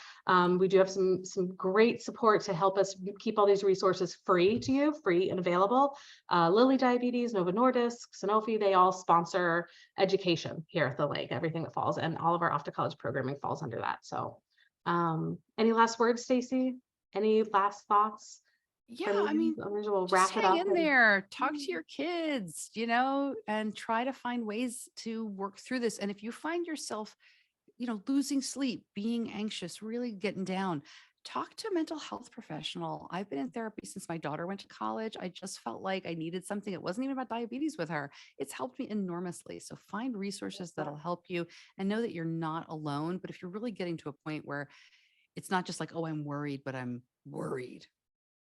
We do have some great support to help us keep all these resources free and available. Lilly Diabetes, Novo Nordisk, Sanofi, they all sponsor education here at the lake. Everything that falls, and all of our off to college programming falls under that. So any last words, Stacey? Any last thoughts? Yeah, I mean, we'll just wrap it hang up in there, talk to your kids, you know, and try to find ways to work through this. And if you find yourself, you know, losing sleep, being anxious, really getting down, talk to a mental health professional. I've been in therapy since my daughter went to college. I just felt like I needed something. It wasn't even about diabetes with her. It's helped me enormously. So find resources that'll help you and know that you're not alone. But if you're really getting to a point where it's not just like, oh, I'm worried, but I'm worried,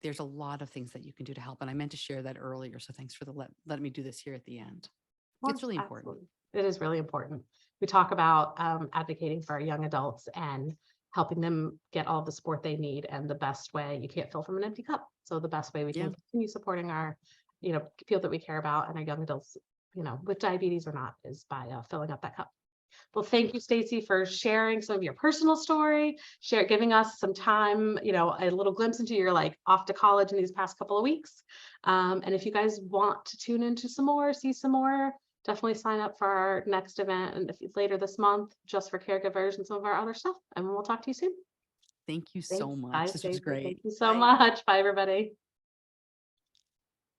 there's a lot of things that you can do to help. And I meant to share that earlier. So thanks for letting me do this here at the end. It's really important. Absolutely. It is really important. We talk about advocating for our young adults and helping them get all the support they need. And the best way, you can't fill from an empty cup. So the best way we can continue supporting our, you know, people that we care about and our young adults, you know, with diabetes or not, is by filling up that cup. Well, thank you, Stacey, for sharing some of your personal story, giving us some time, you know, a little glimpse into your off to college in these past couple of weeks. And if you guys want to tune into some more, see some more, definitely sign up for our next event and later this month, just for caregivers and some of our other stuff. And we'll talk to you soon. Thank you so much. This was great. Thank you so much. Bye, everybody.